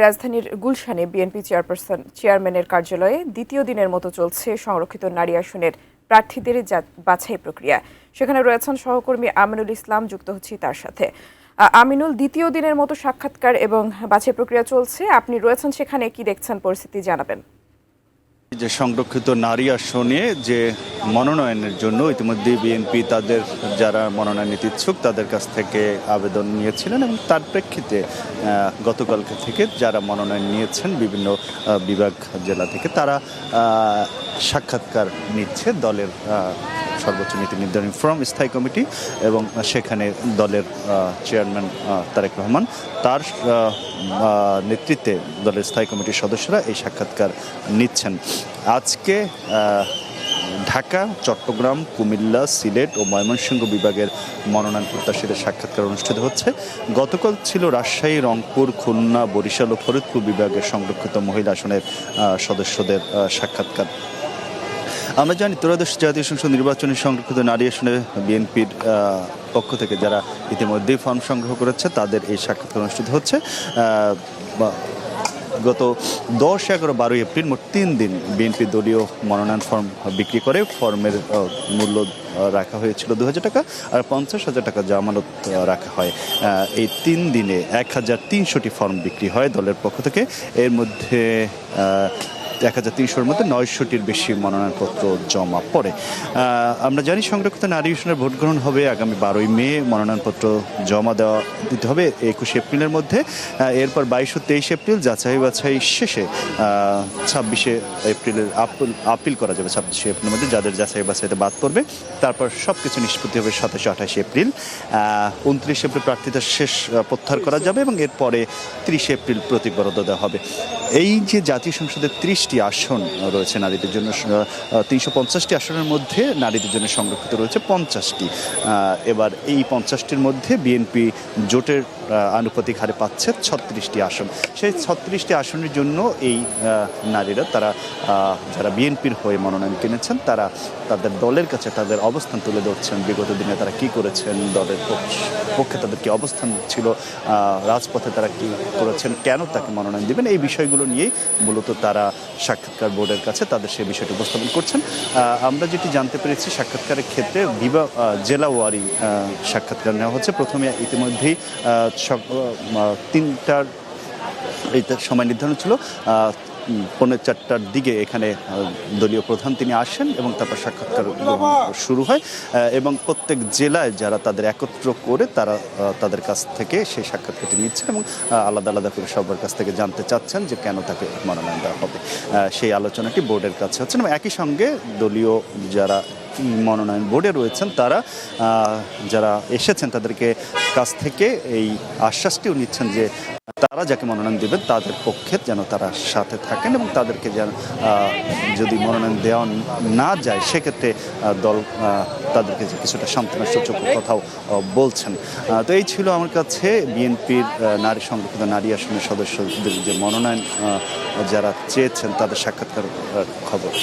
রাজধানীর গুলশানে বিএনপি চেয়ারম্যানের কার্যালয়ে দ্বিতীয় দিনের মতো চলছে সংরক্ষিত নারী আসনের প্রার্থীদের বাছাই প্রক্রিয়া। সেখানে রয়েছেন সহকর্মী আমিনুল ইসলাম, যুক্ত হচ্ছি তার সাথে। আমিনুল, দ্বিতীয় দিনের মতো সাক্ষাৎকার এবং বাছাই প্রক্রিয়া চলছে, আপনি রয়েছেন সেখানে, কি দেখছেন পরিস্থিতি জানাবেন। যে সংরক্ষিত নারী আসনে যে মনোনয়নের জন্য ইতিমধ্যে বিএনপি তাদের যারা মনোনয়ন নিতে ইচ্ছুক তাদের কাছ থেকে আবেদন নিয়েছিলেন এবং তার প্রেক্ষিতে গতকালকে থেকে যারা মনোনয়ন নিয়েছেন বিভিন্ন বিভাগ জেলা থেকে তারা সাক্ষাৎকার নিচ্ছে দলের সর্বোচ্চ নীতি নির্ধারণী ফোরাম স্থায়ী কমিটি এবং সেখানে দলের চেয়ারম্যান তারেক রহমান তার নেতৃত্বে দলের স্থায়ী কমিটির সদস্যরা এই সাক্ষাৎকার নিচ্ছেন। আজকে ঢাকা, চট্টগ্রাম, কুমিল্লা, সিলেট ও ময়মনসিংহ বিভাগের মনোনয়ন প্রত্যাশীদের সাক্ষাৎকার অনুষ্ঠিত হচ্ছে। গতকাল ছিল রাজশাহী, রংপুর, খুলনা, বরিশাল ও ফরিদপুর বিভাগের সংরক্ষিত মহিলা আসনের সদস্যদের সাক্ষাৎকার। আমরা জানি ত্রয়োদশ জাতীয় সংসদ নির্বাচনে সংরক্ষিত নারী আসনে বিএনপির পক্ষ থেকে যারা ইতিমধ্যেই ফর্ম সংগ্রহ করেছে তাদের এই সাক্ষাৎকার অনুষ্ঠিত হচ্ছে। গত 10, 11, 12 এপ্রিল মোট 3 দিন বিএনপি দলীয় মনোনয়ন ফর্ম বিক্রি করে। ফর্মের মূল্য রাখা হয়েছিল 2,000 টাকা আর 50,000 টাকা জামানত রাখা হয়। এই 3 দিনে 1,300টি ফর্ম বিক্রি হয় দলের পক্ষ থেকে। এর মধ্যে 1,300-এর মধ্যে 900টির বেশি মনোনয়নপত্র জমা পড়ে। আমরা জানি সংরক্ষিত নারী আসনের ভোট গ্রহণ হবে আগামী 12ই মে। মনোনয়নপত্র জমা দিতে হবে 21 এপ্রিলের মধ্যে। এরপর 22 ও 23 এপ্রিল যাচাই বাছাই শেষে 26 এপ্রিলের আপিল করা যাবে। 26 এপ্রিলের মধ্যে যাদের যাচাই বাছাইতে বাদ পড়বে তারপর সব কিছু নিষ্পত্তি হবে 27 ও 28 এপ্রিল। 29 এপ্রিল প্রার্থীতা শেষ প্রত্যাহার করা যাবে এবং এরপরে 30 এপ্রিল প্রতীক বরাদ্দ দেওয়া হবে। এই যে জাতীয় সংসদের 30টি আসন রয়েছে নারীদের জন্য, 350টি আসনের মধ্যে নারীদের জন্য সংরক্ষিত রয়েছে 50টি। এবার এই 50টির মধ্যে বিএনপি জোটের আনুপাতিক হারে পাচ্ছে 36টি আসন। সেই 36টি আসনের জন্য এই নারীরা যারা বিএনপির হয়ে মনোনয়ন কিনেছেন তারা তাদের দলের কাছে তাদের অবস্থান তুলে ধরছেন। বিগত দিনে তারা কি করেছেন, দলের পক্ষে তাদের কি অবস্থান ছিল, রাজপথে তারা কি করেছেন, কেন তাকে মনোনয়ন দিবেন, এই বিষয়গুলো নিয়েই মূলত তারা সাক্ষাৎকার বোর্ডের কাছে তাদের সেই বিষয়টি উপস্থাপন করছেন। আমরা যেটি জানতে পেরেছি সাক্ষাৎকারের ক্ষেত্রে জেলাওয়ারি সাক্ষাৎকার নেওয়া হচ্ছে। প্রথমে ইতিমধ্যেই 3টার এই সময় নির্ধারণ ছিল, 4:45টার দিকে এখানে দলীয় প্রধান তিনি আসেন এবং তারপর সাক্ষাৎকার শুরু হয় এবং প্রত্যেক জেলায় যারা তাদের একত্র করে তারা তাদের কাছ থেকে সেই সাক্ষাৎকারটি নিচ্ছেন এবং আলাদা আলাদা করে সবার কাছ থেকে জানতে চাচ্ছেন যে কেন তাকে মনোনয়ন দেওয়া হবে। সেই আলোচনাটি বোর্ডের কাছে হচ্ছে এবং একই সঙ্গে দলীয় যারা মনোনয়ন বোর্ডে রয়েছেন তারা যারা এসেছেন তাদেরকে কাছ থেকে এই আশ্বাসটিও নিচ্ছেন যে তারা যাকে মনোনয়ন দেবেন তাদের পক্ষে যেন তারা সাথে থাকেন এবং তাদেরকে যেন যদি মনোনয়ন দেওয়া না যায় সেক্ষেত্রে দল তাদেরকে যে কিছুটা সান্ত্বনাসূচক কথাও বলছেন। তো এই ছিল আমার কাছে বিএনপির সংরক্ষিত নারী আসনের সদস্যদের যে মনোনয়ন যারা চেয়েছেন তাদের সাক্ষাৎকার খবর।